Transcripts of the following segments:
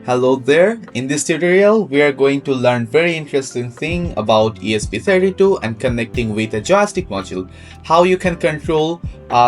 Hello there. In this tutorial, we are going to learn very interesting thing about ESP32 and connecting with a joystick module. How you can control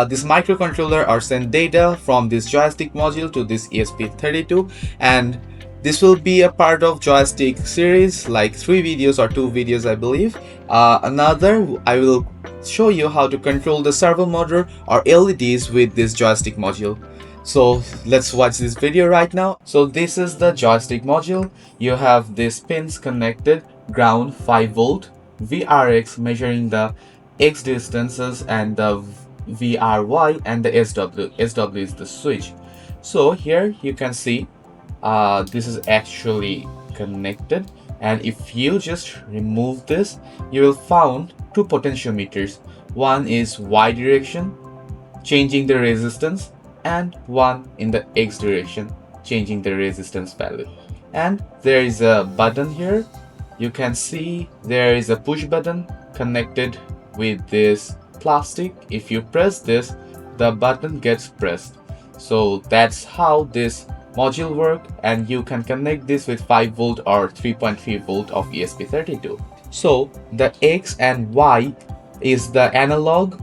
this microcontroller or send data from this joystick module to this ESP32, and this will be a part of joystick series, like 3 videos or 2 videos I believe. I will show you how to control the servo motor or LEDs with this joystick module. So let's watch this video right now. So this is the joystick module. You have these pins connected, ground 5 volt, VRX measuring the X distances, and the VRY and the SW. SW is the switch. So here you can see this is actually connected, and if you just remove this, you will find 2 potentiometers. One is Y direction, changing the resistance, and one in the X direction, changing the resistance value. And there is a button here. You can see there is a push button connected with this plastic. If you press this, the button gets pressed. So that's how this module works, and you can connect this with 5 volt or 3.3 volt of ESP32. So the X and Y is the analog,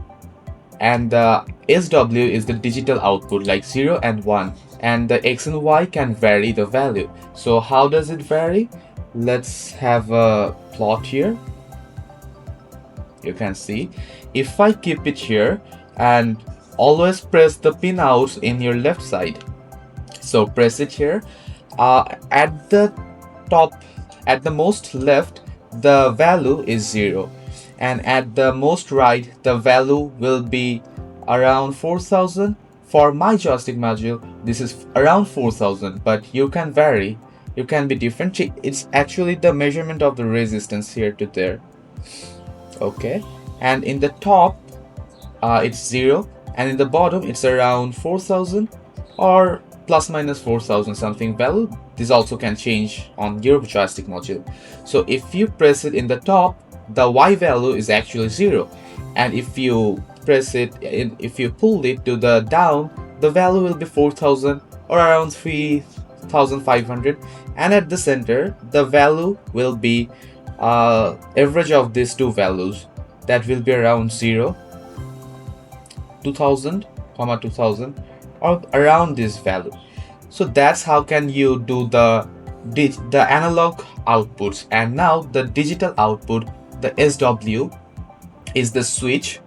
and the SW is the digital output, like 0 and 1, and the X and Y can vary the value. So how does it vary? Let's have a plot here. You can see if I keep it here and always press the pin out in your left side, so press it here, at the top, at the most left, the value is 0, and at the most right, the value will be around 4000. For my joystick module, this is around 4000, but you can vary, you can be different. It's actually the measurement of the resistance here to there. Okay, and in the top it's 0, and in the bottom it's around 4000 or plus minus 4000 something value. This also can change on your joystick module. So if you press it in the top, the Y value is actually 0, and if you press it, if you pull it to the down, the value will be 4000 or around 3500, and at the center the value will be average of these two values, that will be around 0, 2000, 2000, or around this value. So that's how can you do the analog outputs. And now the digital output, the SW, is the switch.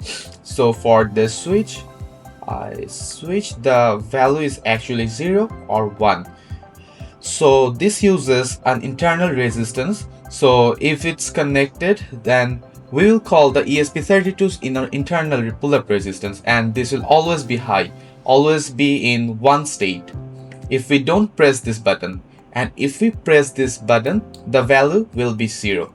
So for the switch, the value is actually 0 or 1. So this uses an internal resistance. So if it's connected, then we will call the ESP32's internal pull-up resistance, and this will always be high, always be in one state if we don't press this button. And if we press this button, the value will be 0,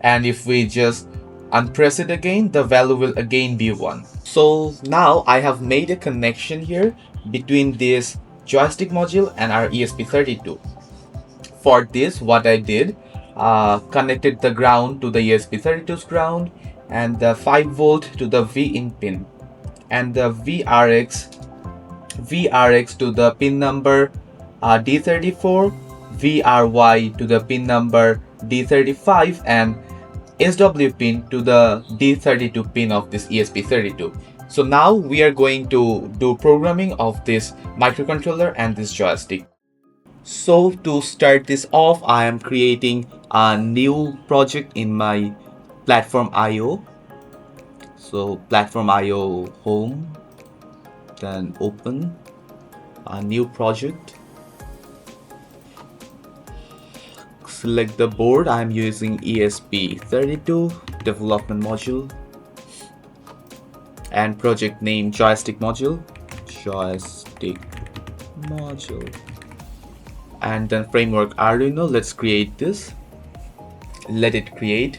and if we just unpress it again, the value will again be 1. So now I have made a connection here between this joystick module and our ESP32. For this, what I did, connected the ground to the ESP32's ground, and the 5 volt to the V-in pin, and the VRX to the pin number D34, VRY to the pin number D35, and SW pin to the D32 pin of this ESP32. So now we are going to do programming of this microcontroller and this joystick. So to start this off, I am creating a new project in my platform IO. So platform IO home, then open a new project. Select the board. I am using ESP32 development module, and project name joystick module, and then framework Arduino. Let's create this. Let it create.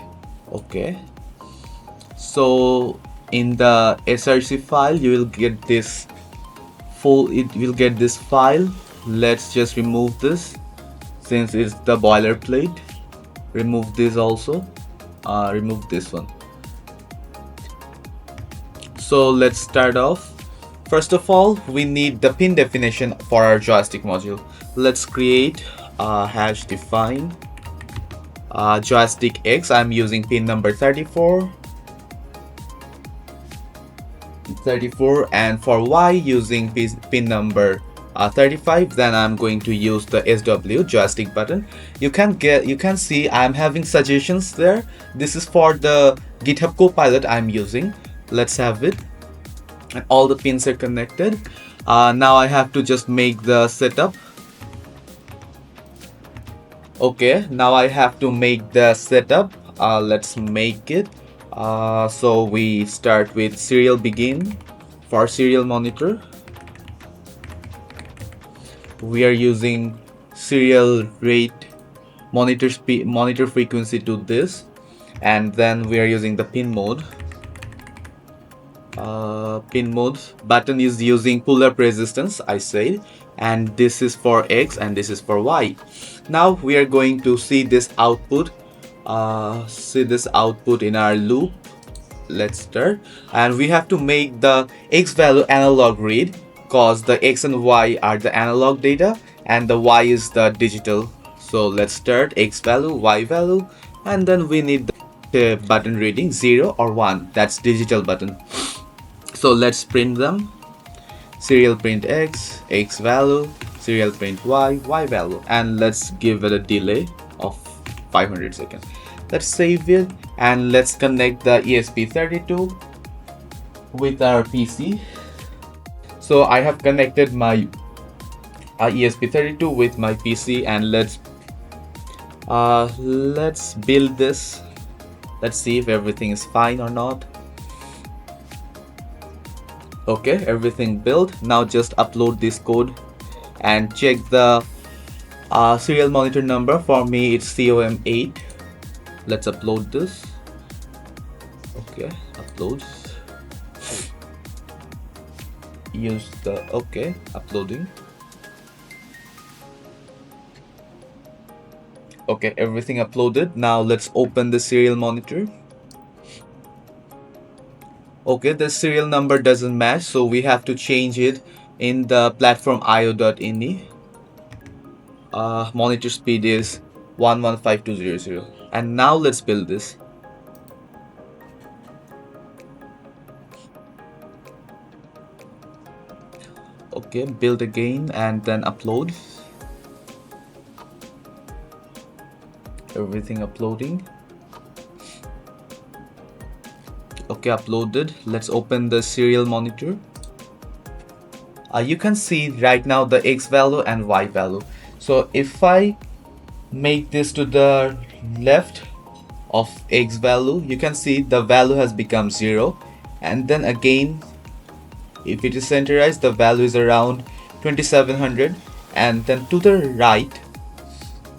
Okay. So in the src file, you will get this file. Let's just remove this since it's the boilerplate. Remove this also. Remove this one. So let's start off. First of all, we need the pin definition for our joystick module. Let's create hash define joystick X. I'm using pin number 34, and for Y using pin number 35. Then I'm going to use the SW joystick button. You can see I'm having suggestions there. This is for the GitHub Copilot I'm using. Let's have it, and all the pins are connected. Now I have to just make the setup. Okay, now I have to make the setup. Let's make it. So we start with serial begin. For serial monitor, we are using serial rate monitor speed, monitor frequency to this, and then we are using the pin mode. Pin mode button is using pull-up resistance, I said, and this is for X and this is for Y. Now we are going to see this output. In our loop. Let's start, and we have to make the X value analog read, cause the X and Y are the analog data and the Y is the digital. So let's start X value, Y value, and then we need the button reading 0 or 1. That's digital button. So let's print them. Serial print X, X value, serial print Y, Y value, and let's give it a delay of 500 seconds. Let's save it, and let's connect the ESP32 with our PC. So I have connected my ESP32 with my PC, and let's build this. Let's see if everything is fine or not. Okay, everything built. Now just upload this code and check the serial monitor number. For me it's COM8. Let's upload this. Okay, upload. Use the okay, uploading. Okay, everything uploaded. Now let's open the serial monitor. Okay, the serial number doesn't match, so we have to change it in the platform io.ini. Monitor speed is 115200. And now let's build this. Okay, build again and then upload. Everything uploading. Okay, uploaded. Let's open the serial monitor. You can see right now the X value and Y value. So if I make this to the left of X value, you can see the value has become 0, and then again if it is centerized the value is around 2700, and then to the right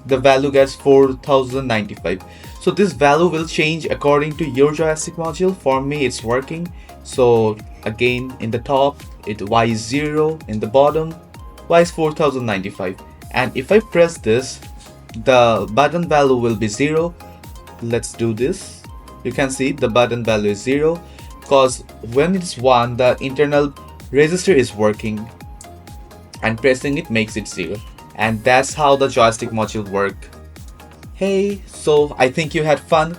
the value gets 4095. So this value will change according to your joystick module. For me it's working. So again, in the top Y is 0, in the bottom Y is 4095, and if I press this the button value will be 0. Let's do this. You can see the button value is 0, because when it's 1 the internal resistor is working, and pressing it makes it 0. And that's how the joystick module work. Hey, so I think you had fun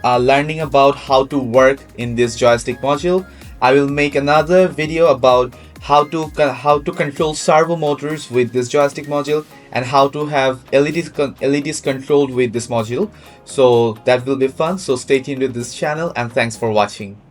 learning about how to work in this joystick module. I will make another video about how to control servo motors with this joystick module, and how to have LEDs controlled with this module. So that will be fun. So stay tuned with this channel, and thanks for watching.